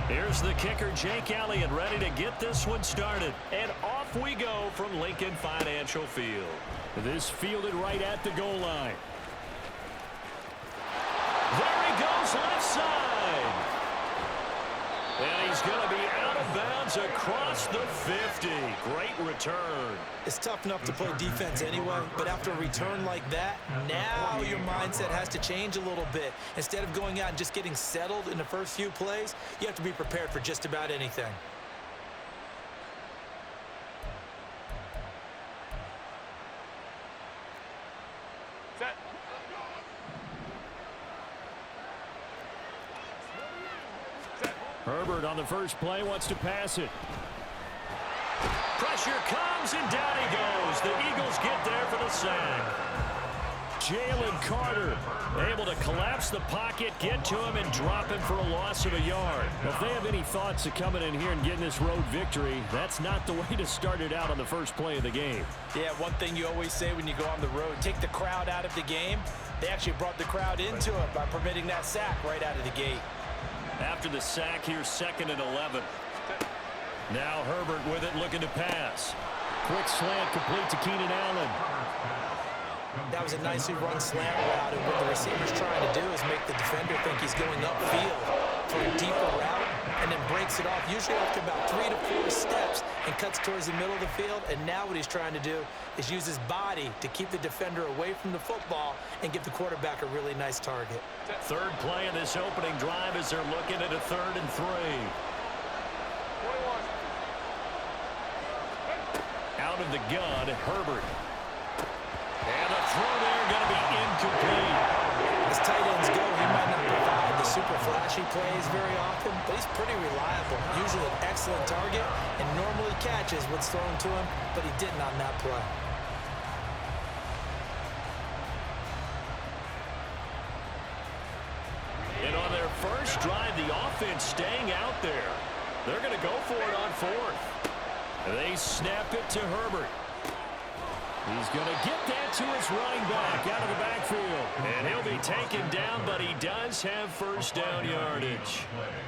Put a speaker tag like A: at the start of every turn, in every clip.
A: Here's the kicker, Jake Elliott, ready to get this one started. And off we go from Lincoln Financial Field. This fielded right at the goal line. There he goes, left side. And he's going to be out of bounds across the 50. Great return.
B: It's tough enough to play defense anyway, but after a return like that, now your mindset has to change a little bit. Instead of going out and just getting settled in the first few plays, you have to be prepared for just about anything.
A: Herbert on the first play wants to pass it. Pressure comes, and down he goes. The Eagles get there for the sack. Jalen Carter able to collapse the pocket, get to him, and drop him for a loss of a yard. If they have any thoughts of coming in here and getting this road victory, that's not the way to start it out on the first play of the game.
B: Yeah, one thing you always say when you go on the road, take the crowd out of the game. They actually brought the crowd into it by permitting that sack right out of the gate.
A: After the sack, here's 2nd and 11. Now Herbert with it, looking to pass. Quick slant complete to Keenan Allen.
B: That was a nicely run slant route, and what the receiver's trying to do is make the defender think he's going upfield for a deeper route, and then breaks it off, usually after about 3 to 4 steps, and cuts towards the middle of the field. And now what he's trying to do is use his body to keep the defender away from the football and give the quarterback a really nice target.
A: Third play of this opening drive as they're looking at a 3rd and 3. Out of the gun, Herbert. And the throw there going to be incomplete.
B: As tight ends go, he might not provide the super flashy plays very often, but he's pretty reliable. Usually an excellent target and normally catches what's thrown to him, but he didn't on that play.
A: And on their first drive, the offense staying out there. They're going to go for it on 4th. They snap it to Herbert. He's going to get that to his running back out of the backfield. And he'll be taken down, but he does have first down yardage.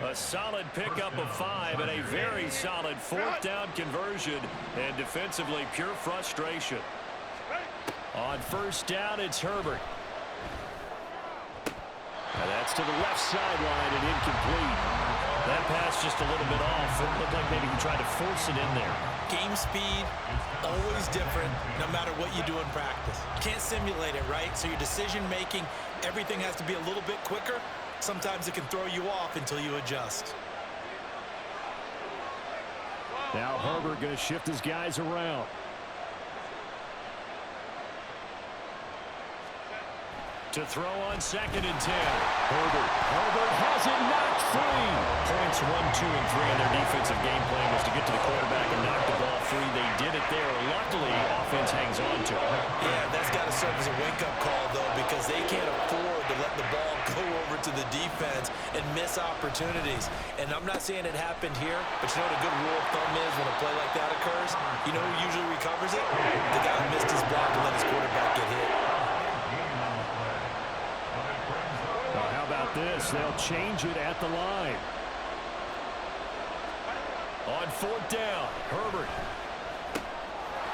A: A solid pickup of 5 and a very solid 4th down conversion. And defensively, pure frustration. On first down, it's Herbert. And that's to the left sideline and incomplete. That pass just a little bit off. It looked like maybe he tried to force it in there.
B: Game speed, always different, no matter what you do in practice. You can't simulate it, right? So your decision-making, everything has to be a little bit quicker. Sometimes it can throw you off until you adjust.
A: Now Herbert going to shift his guys around. To throw on 2nd and 10. Herbert has it knocked free. Points 1, 2, and 3 in their defensive game plan was to get to the quarterback and knock the ball free. They did it there. Luckily, offense hangs on to it.
B: Yeah, that's got to serve as a wake-up call, though, because they can't afford to let the ball go over to the defense and miss opportunities. And I'm not saying it happened here, but you know what a good rule of thumb is when a play like that occurs? You know who usually recovers it? The guy who missed his block and let his quarterback get hit.
A: This, they'll change it at the line. On 4th down, Herbert.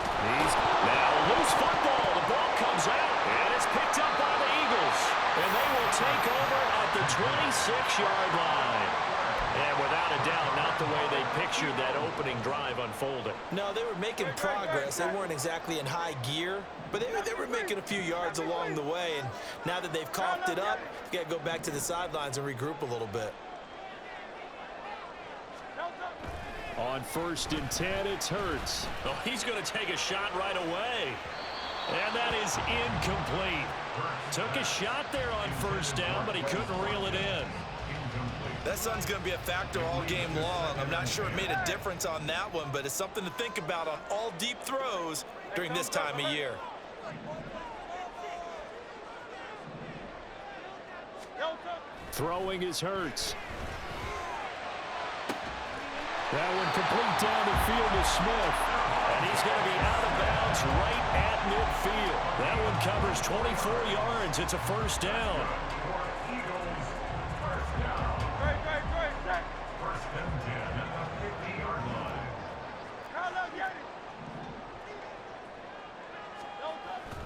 A: He's now loose football. The ball comes out, and it's picked up by the Eagles. And they will take over at the 26-yard line. And without a doubt, not the way they pictured that opening drive unfolding.
B: No, they were making progress. They weren't exactly in high gear, but they were making a few yards along the way. And now that they've coughed it up, you got to go back to the sidelines and regroup a little bit.
A: On 1st and 10, it's Hurts. Oh, he's going to take a shot right away. And that is incomplete. Took a shot there on 1st down, but he couldn't reel it in.
B: That sun's going to be a factor all game long. I'm not sure it made a difference on that one, but it's something to think about on all deep throws during this time of year.
A: Throwing is Hurts. That one complete down the field to Smith. And he's going to be out of bounds right at midfield. That one covers 24 yards. It's a first down.
C: First and 10 at the 50-yard line.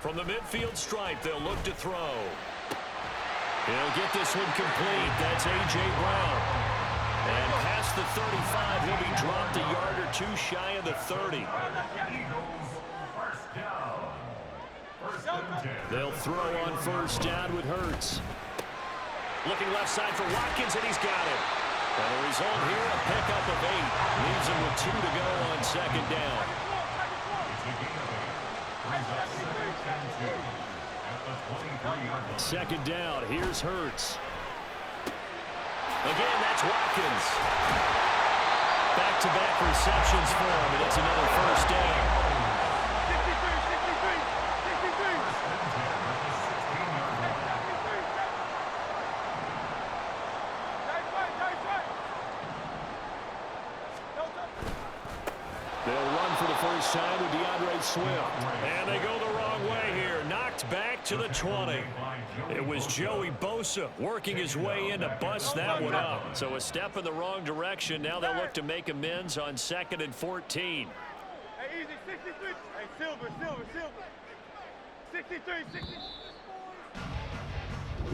A: From the midfield stripe, they'll look to throw. He'll get this one complete. That's A.J. Brown. And past the 35, he'll be dropped a yard or two shy of the 30.
C: Eagles, first down. First and 10.
A: They'll throw on first down with Hurts. Looking left side for Watkins, and he's got it. And the result here, a pickup of 8. Leaves him with 2 to go on second down. Second down, here's Hurts. Again, that's Watkins. Back-to-back receptions for him, and it's another first down. They'll run for the first time with DeAndre Swift. And they go the wrong way here. Knocked back to the 20. It was Joey Bosa working his way in to bust that one up. So a step in the wrong direction. Now they'll look to make amends on 2nd and 14.
D: Hey, easy, 63. Hey, silver. 63.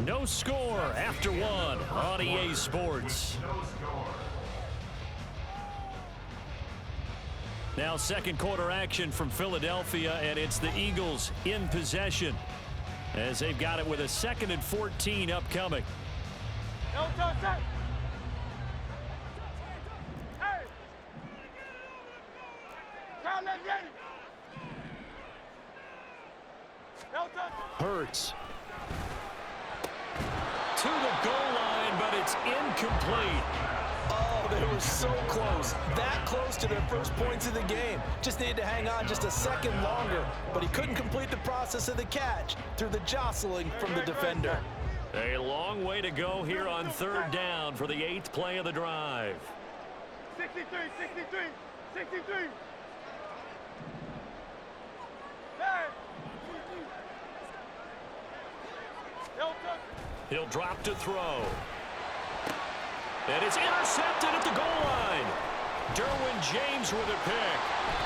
A: No score after one on EA Sports. Now second quarter action from Philadelphia, and it's the Eagles in possession as they've got it with a 2nd and 14 upcoming.
D: No touch, hey! Count that game! No touch!
A: Hurts. To the goal line, but it's incomplete.
B: Oh, they were so close. That close to their first points of the game. Just needed to hang on just a second longer, but he couldn't complete the process of the catch through the jostling from the defender.
A: A long way to go here on third down for the 8th play of the drive.
D: 63. Hey! No touch!
A: He'll drop to throw. And it's intercepted at the goal line. Derwin James with a pick.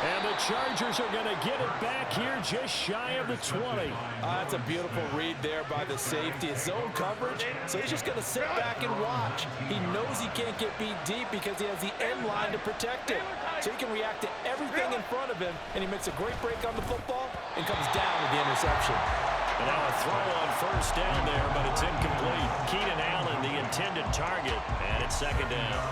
A: And the Chargers are going to get it back here just shy of the 20.
B: That's a beautiful read there by the safety. It's zone coverage, so he's just going to sit back and watch. He knows he can't get beat deep because he has the end line to protect it. So he can react to everything in front of him, and he makes a great break on the football and comes down with the interception.
A: And now a throw on first down there, but it's incomplete. Keenan Allen, the intended target, and it's second down.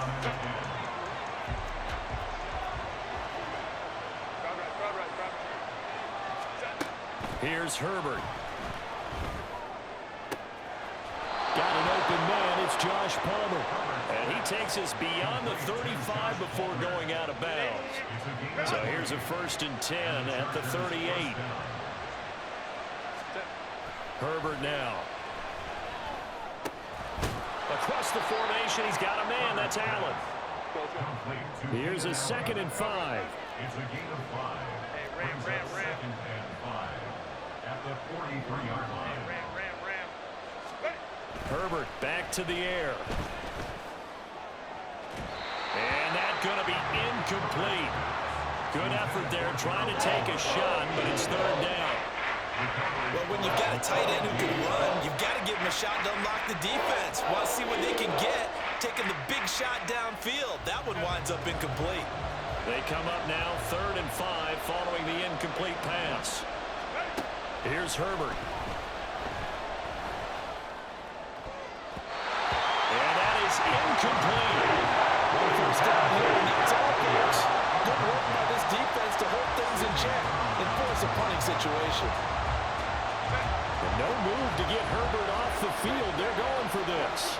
A: Here's Herbert. Got an open man. It's Josh Palmer. And he takes us beyond the 35 before going out of bounds. So here's a 1st and 10 at the 38. Herbert now. Across the formation, he's got a man. That's Allen. Here's a 2nd and 5.
C: It's a gain of 5.
D: Ram.
C: Second and 5 at the 43-yard line.
D: Ram.
A: Herbert back to the air. And that's going to be incomplete. Good effort there trying to take a shot, but it's third down.
B: Well, when you've got a tight end who can run, you've got to give him a shot to unlock the defense. Want to see what they can get, taking the big shot downfield. That one winds up incomplete.
A: They come up now 3rd and 5 following the incomplete pass. Here's Herbert. And that is incomplete.
B: First down here, and that's all, folks. Good work by this defense to hold things in check and force a punting situation.
A: And no move to get Herbert off the field. They're going for this.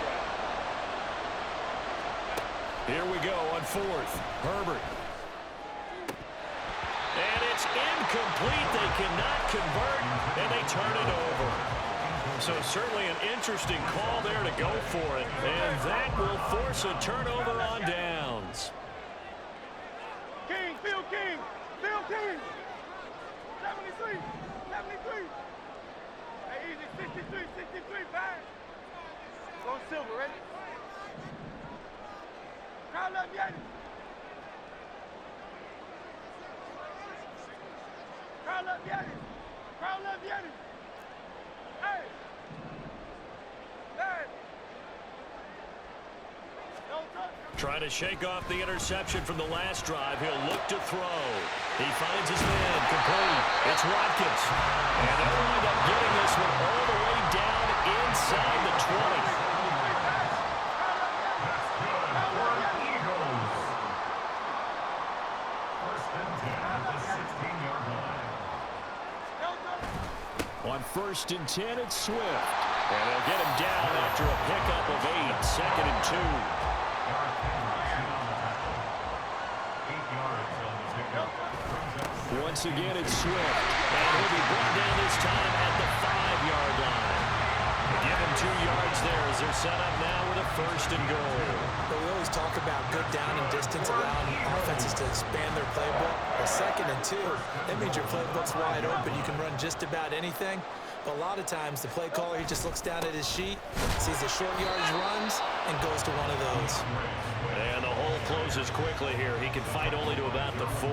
A: Here we go on 4th. Herbert. And it's incomplete. They cannot convert, and they turn it over. So certainly an interesting call there to go for it. And that will force a turnover on downs.
D: Phil King. 73. Hey, easy, 63, bang. Crowd left Yanni. Crowd left Yanni. Crowd left Yanni. Hey. Hey. No touch.
A: Trying to shake off the interception from the last drive. He'll look to throw. He finds his man, complete. It's Watkins. And they'll wind up getting this one all the way down inside the 20. On 1st and 10, it's Swift. And they'll get him down after a pickup of 8. 2nd and 2. Once again, it's Swift. And he'll be brought down this time at the 5-yard line. Give him 2 yards there as they're set up now with a 1st and goal.
B: But we always talk about good down and distance, allowing offenses to expand their playbook. But 2nd and 2, that means your playbook's wide open. You can run just about anything. But a lot of times, the play caller, he just looks down at his sheet, sees the short yardage runs, and goes to one of those.
A: And the hole closes quickly here. He can fight only to about the 4.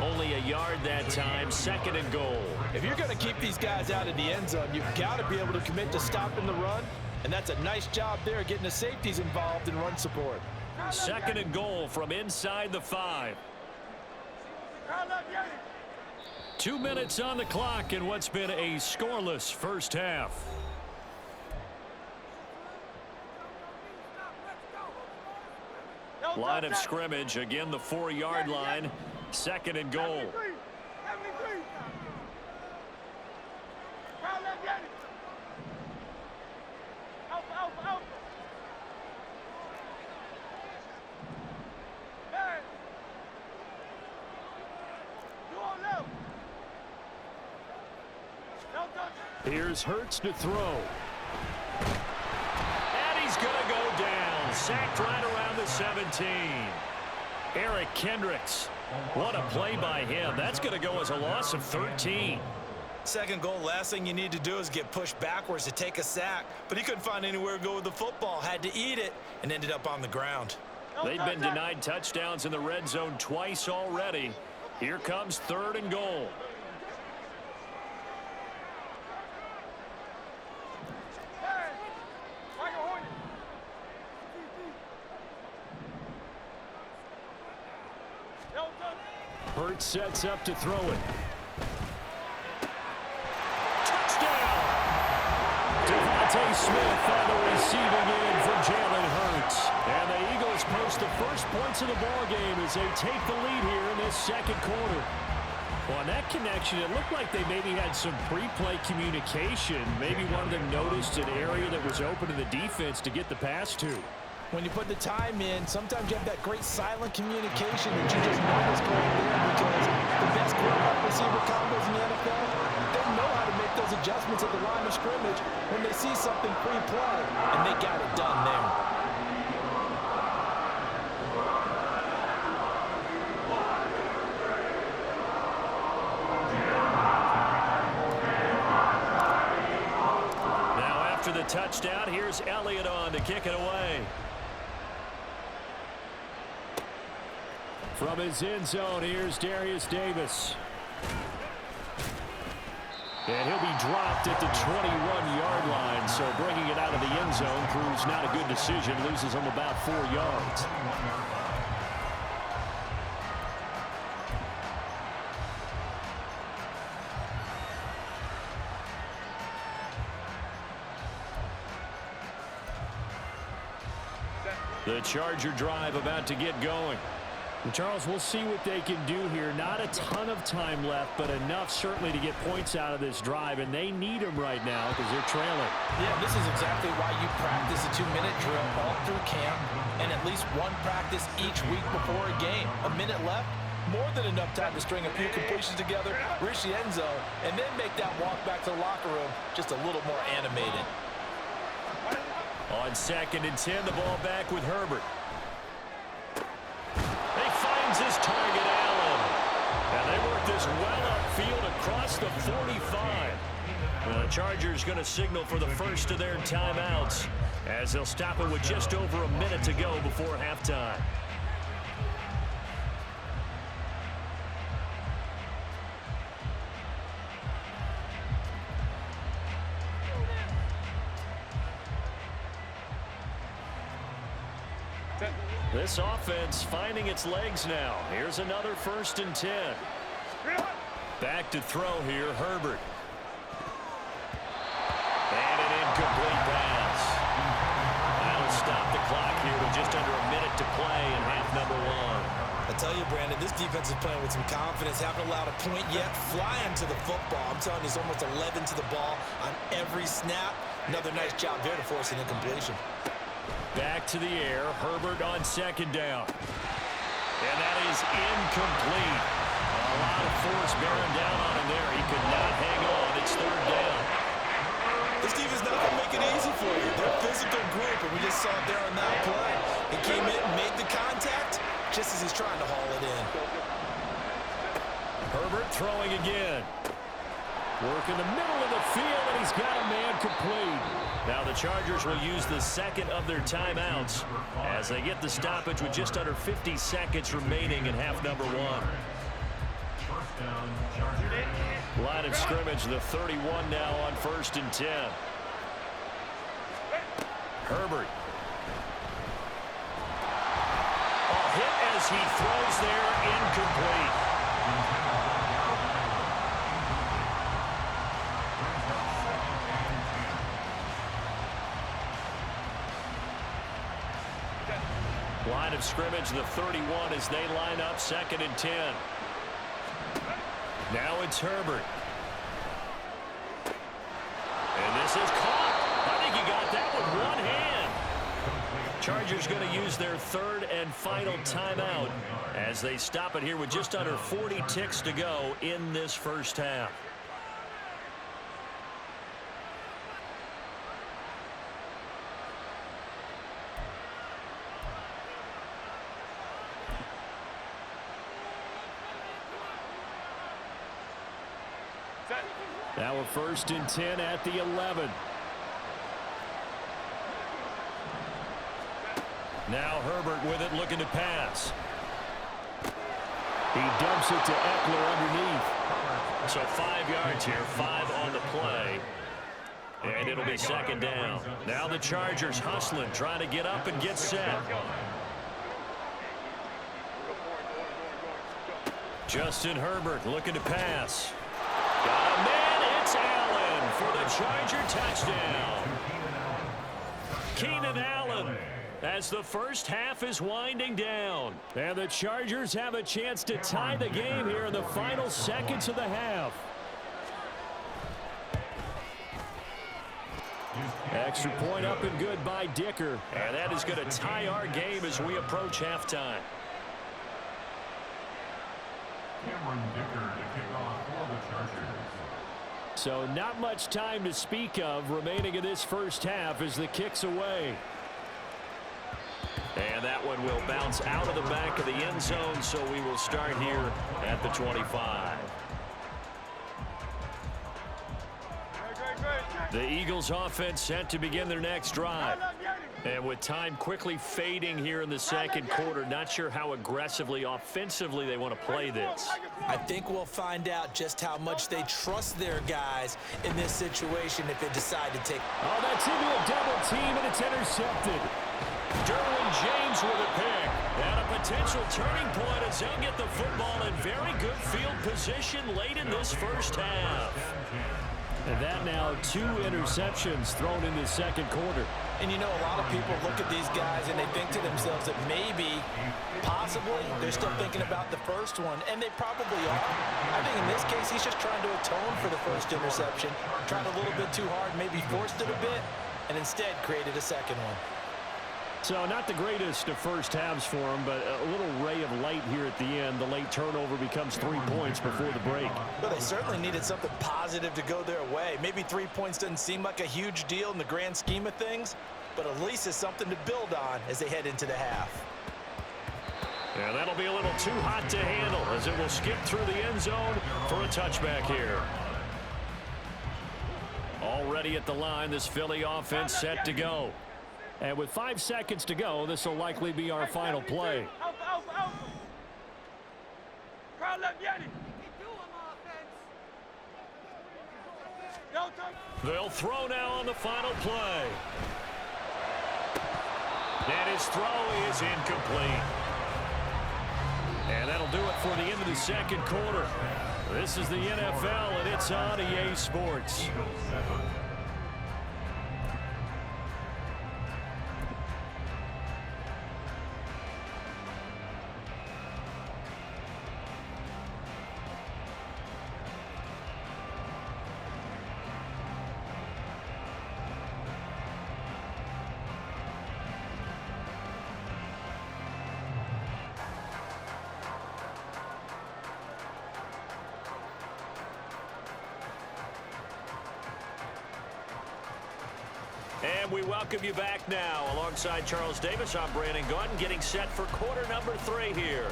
A: Only a yard that time, 2nd and goal.
B: If you're going to keep these guys out of the end zone, you've got to be able to commit to stopping the run, and that's a nice job there getting the safeties involved in run support.
A: 2nd and goal from inside the 5. 2 minutes on the clock in what's been a scoreless first half. Line of scrimmage, again the 4-yard line. 2nd and goal. Here's Hurts to throw. And he's going to go down. Sacked right around the 17. Eric Kendricks. What a play by him. That's going to go as a loss of 13.
B: 2nd goal, last thing you need to do is get pushed backwards to take a sack. But he couldn't find anywhere to go with the football. Had to eat it and ended up on the ground.
A: They've been denied touchdowns in the red zone twice already. Here comes 3rd and goal. Hurts sets up to throw it. Touchdown! Devontae Smith on the receiving end for Jalen Hurts. And the Eagles post the first points of the ball game as they take the lead here in this 2nd quarter. Well, on that connection, it looked like they maybe had some pre-play communication. Maybe one of them noticed an area that was open to the defense to get the pass to.
B: When you put the time in, sometimes you have that great silent communication that you just know is going there because the best quarterback receiver combos in the NFL, they know how to make those adjustments at the line of scrimmage when they see something pre-play, and they got it done there.
A: Now after the touchdown, here's Elliott on to kick it away. From his end zone, here's Darius Davis. And he'll be dropped at the 21-yard line, so bringing it out of the end zone proves not a good decision. Loses him about 4 yards. The Charger drive about to get going. And Charles, we'll see what they can do here. Not a ton of time left, but enough certainly to get points out of this drive, and they need them right now because they're trailing.
B: Yeah, this is exactly why you practice a 2-minute drill all through camp and at least one practice each week before a game. A minute left, more than enough time to string a few completions together, reach the end zone, and then make that walk back to the locker room just a little more animated.
A: On 2nd and 10, the ball back with Herbert. His target, Allen. And they work this well upfield across the 45. The Chargers going to signal for the first of their timeouts. as they'll stop it with just over a minute to go before halftime. This offense finding its legs now. Here's another 1st and 10. Back to throw here, Herbert. And an incomplete pass. That'll stop the clock here with just under a minute to play in half number 1.
B: I tell you, Brandon, this defense is playing with some confidence. Haven't allowed a point yet. Flying to the football. I'm telling you, it's almost 11 to the ball on every snap. Another nice job there to force an incompletion.
A: Back to the air. Herbert on 2nd down. And that is incomplete. A lot of force bearing down on him there. He could not hang on. It's 3rd down.
B: This defense not going to make it easy for you. They're a physical group, and we just saw it there on that play. He came in and made the contact just as he's trying to haul it in.
A: Herbert throwing again. Work in the middle of the field, and he's got a man complete. Now the Chargers will use the 2nd of their timeouts as they get the stoppage with just under 50 seconds remaining in half number 1. Line of scrimmage, the 31 now on 1st and 10. Herbert. A hit as he throws there, incomplete. Line of scrimmage, the 31 as they line up 2nd and 10. Now it's Herbert. And this is caught. I think he got that with one hand. Chargers going to use their 3rd and final timeout as they stop it here with just under 40 ticks to go in this 1st half. Now a 1st and 10 at the 11. Now Herbert with it, looking to pass. He dumps it to Eckler underneath. So 5 yards here, 5 on the play. And it'll be 2nd down. Now the Chargers hustling, trying to get up and get set. Justin Herbert looking to pass. Got a man. It's Allen for the Charger touchdown. Keenan Allen as the 1st half is winding down. And the Chargers have a chance to tie the game here in the final seconds of the half. Extra point up and good by Dicker. And that is going to tie our game as we approach halftime.
C: Cameron Dicker to kick off for the Chargers.
A: So not much time to speak of remaining in this 1st half as the kick's away. And that one will bounce out of the back of the end zone, so we will start here at the 25. The Eagles offense set to begin their next drive. And with time quickly fading here in the 2nd quarter, not sure how aggressively, offensively they want to play this.
B: I think we'll find out just how much they trust their guys in this situation if they decide to take.
A: Oh, that's into a double team, and it's intercepted. Derwin James with a pick. And a potential turning point as they'll get the football in very good field position late in this 1st half. And that now 2 interceptions thrown in the 2nd quarter.
B: And you know, a lot of people look at these guys and they think to themselves that maybe, possibly, they're still thinking about the 1st one, and they probably are. I think in this case, he's just trying to atone for the 1st interception, tried a little bit too hard, maybe forced it a bit, and instead created a 2nd one.
A: So not the greatest of 1st halves for him, but a little ray of light here at the end. The late turnover becomes 3 points before the break.
B: Well, they certainly needed something positive to go their way. Maybe 3 points doesn't seem like a huge deal in the grand scheme of things, but at least it's something to build on as they head into the half.
A: Yeah, that'll be a little too hot to handle as it will skip through the end zone for a touchback here. Already at the line, this Philly offense set to go. And with 5 seconds to go, this will likely be our final play.
D: Alpha, alpha, alpha. Crowd left, Yanni.
A: They'll throw now on the final play. And his throw is incomplete. And that'll do it for the end of the second quarter. This is the NFL, and it's on EA Sports. And we welcome you back now. Alongside Charles Davis, I'm Brandon Gaudin, getting set for quarter number 3 here.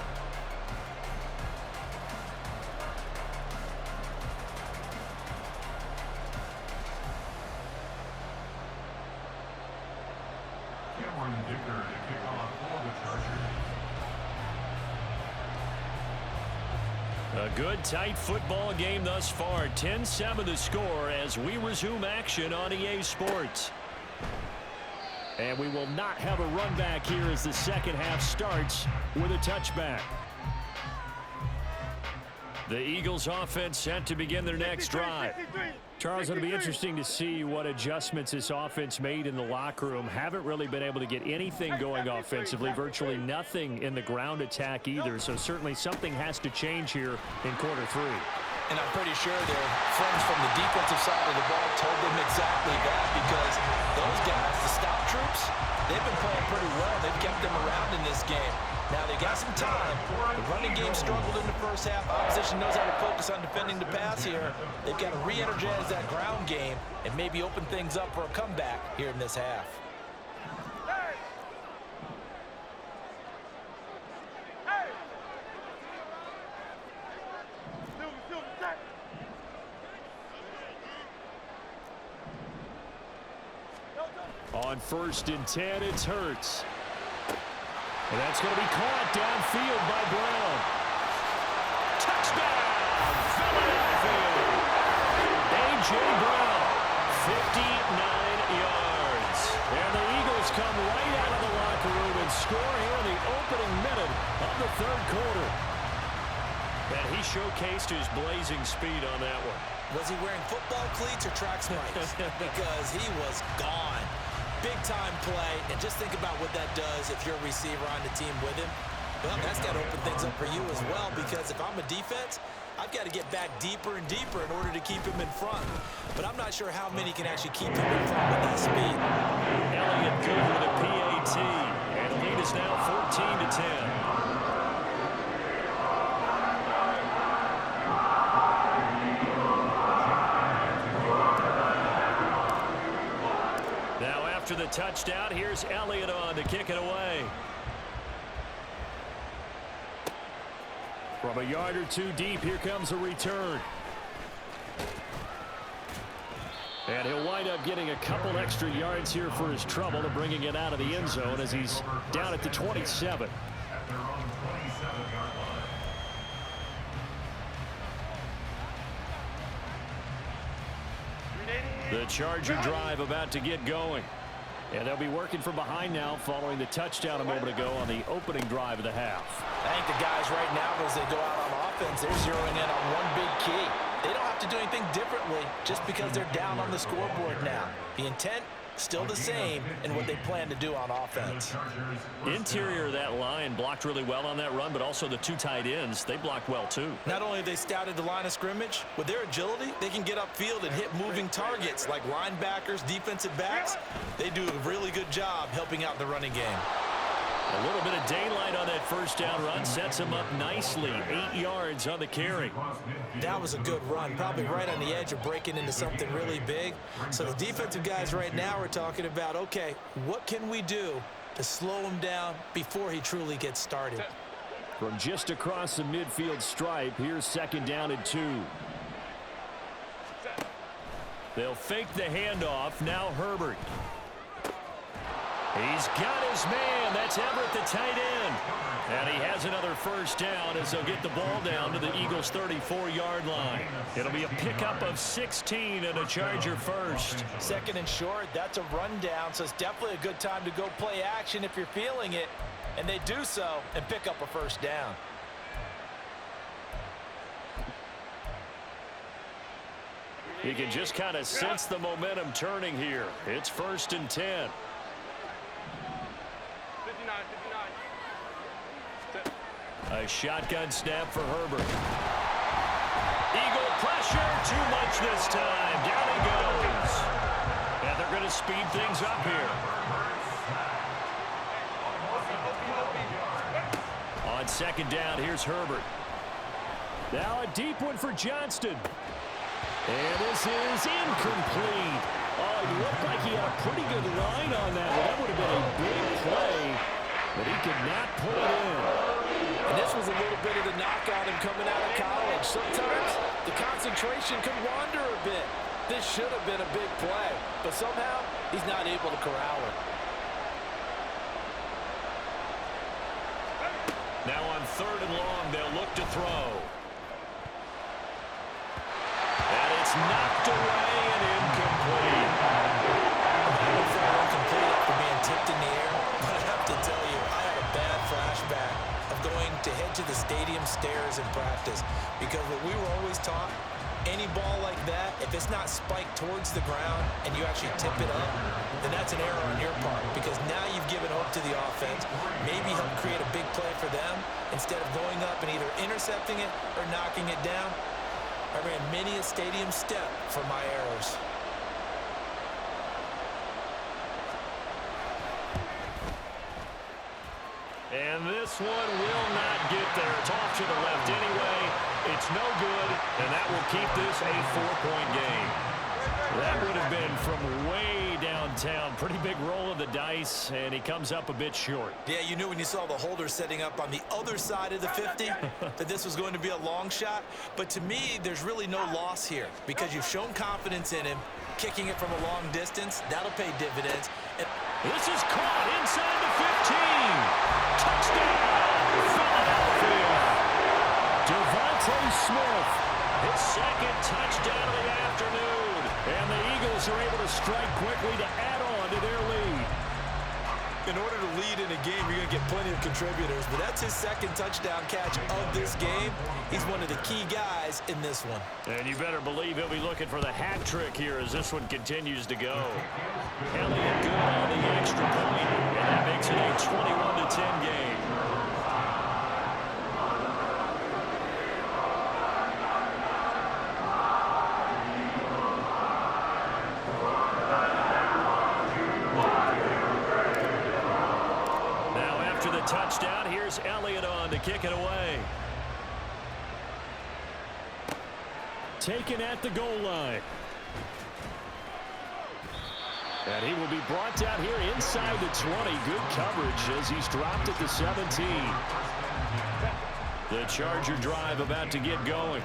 C: Cameron Dicker to kick off for the Chargers.
A: A good, tight football game thus far. 10-7 the score as we resume action on EA Sports. And we will not have a run back here as the second half starts with a touchback. The Eagles offense set to begin their next drive. Charles, it'll be interesting to see what adjustments this offense made in the locker room. Haven't really been able to get anything going offensively, virtually nothing in the ground attack either. So certainly something has to change here in quarter 3.
B: And I'm pretty sure their friends from the defensive side of the ball told them exactly that, because those guys, the scout troops, they've been playing pretty well. They've kept them around in this game. Now, they got some time. The running game struggled in the first half. Opposition knows how to focus on defending the pass here. They've got to re-energize that ground game and maybe open things up for a comeback here in this half.
A: On 1st and 10, it's Hurts. And that's going to be caught downfield by Brown. Touchdown, Philadelphia. A.J. Brown, 59 yards. And the Eagles come right out of the locker room and score here in the opening minute of the 3rd quarter. And he showcased his blazing speed on that one.
B: Was he wearing football cleats or track spikes? Because he was gone. Big-time play, and just think about what that does if you're a receiver on the team with him. Well, that's got to open things up for you as well, because if I'm a defense, I've got to get back deeper and deeper in order to keep him in front. But I'm not sure how many can actually keep him in front with that speed.
A: Elliott good with a PAT, and the lead is now 14-10. After the touchdown, here's Elliott on to kick it away. From a yard or 2 deep, here comes a return. And he'll wind up getting a couple extra yards here for his trouble and bringing it out of the end zone as he's down at the 27.
C: At their own 27-yard line.
A: The Charger drive about to get going. And they'll be working from behind now following the touchdown a moment ago on the opening drive of the half.
B: I think the guys right now, as they go out on offense, they're zeroing in on one big key. They don't have to do anything differently just because they're down on the scoreboard now. The intent, still the same in what they plan to do on offense.
A: Interior of that line blocked really well on that run, but also the 2 tight ends, they blocked well too.
B: Not only have they scouted the line of scrimmage, with their agility, they can get upfield and hit moving targets like linebackers, defensive backs. They do a really good job helping out the running game.
A: A little bit of daylight on that first down run sets him up nicely. 8 yards on the carry.
B: That was a good run, probably right on the edge of breaking into something really big. So the defensive guys right now are talking about, okay, what can we do to slow him down before he truly gets started?
A: From just across the midfield stripe, here's 2nd down and 2. They'll fake the handoff. Now Herbert. He's got his man. That's Everett, the tight end. And he has another first down as they'll get the ball down to the Eagles' 34-yard line. It'll be a pickup of 16 and a Charger first.
B: Second and short, that's a rundown, so it's definitely a good time to go play action if you're feeling it. And they do so and pick up a first down.
A: You can just kind of sense the momentum turning here. It's 1st and 10.
D: 59.
A: A shotgun snap for Herbert. Eagle pressure, too much this time. Down he goes. And they're going to speed things up here. On second down, here's Herbert. Now a deep one for Johnston. And this is incomplete. Oh, it looked like he had a pretty good line on that one. That would have been a big play, but he could not pull it in.
B: And this was a little bit of the knock on him coming out of college. Sometimes the concentration could wander a bit. This should have been a big play, but somehow he's not able to corral it.
A: Now on 3rd and long, they'll look to throw. And it's knocked away and incomplete.
B: That one fell incomplete after being tipped in the air. But I have to tell you, I had a bad flashback of going to head to the stadium stairs in practice. Because what we were always taught, any ball like that, if it's not spiked towards the ground and you actually tip it up, then that's an error on your part. Because now you've given hope to the offense, maybe help create a big play for them, instead of going up and either intercepting it or knocking it down. I ran many a stadium step for my errors.
A: And this one will not get there. It's off to the left anyway. It's no good, and that will keep this a 4-point game. That would have been from way downtown. Pretty big roll of the dice, and he comes up a bit short.
B: Yeah, you knew when you saw the holder setting up on the other side of the 50 that this was going to be a long shot. But to me, there's really no loss here because you've shown confidence in him. Kicking it from a long distance, that'll pay dividends.
A: This is caught inside the 15. Touchdown, Philadelphia. Devontae Smith, his second touchdown of the afternoon. And the Eagles are able to strike quickly to add on to their lead.
B: In order to lead in a game, you're going to get plenty of contributors, but that's his second touchdown catch of this game. He's one of the key guys in this one.
A: And you better believe he'll be looking for the hat trick here as this one continues to go. Elliott good on the extra point, and that makes it a 21-10 game. Touchdown. Here's Elliott on to kick it away. Taken at the goal line. And he will be brought down here inside the 20. Good coverage as he's dropped at the 17. The Charger drive about to get going.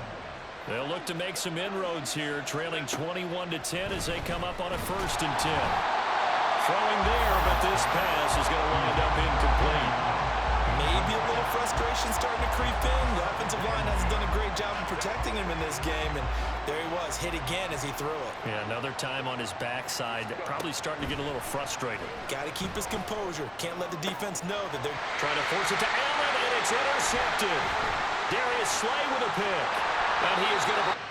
A: They'll look to make some inroads here, trailing 21-10 as they come up on a 1st and 10. Throwing there, but this pass is going to wind up incomplete.
B: Maybe a little frustration starting to creep in. The offensive line hasn't done a great job of protecting him in this game, and there he was, hit again as he threw it.
A: Yeah, another time on his backside, probably starting to get a little frustrated.
B: Got to keep his composure. Can't let the defense know that they're
A: trying to force it to Allen, and it's intercepted. Darius Slay with a pick, and he is going to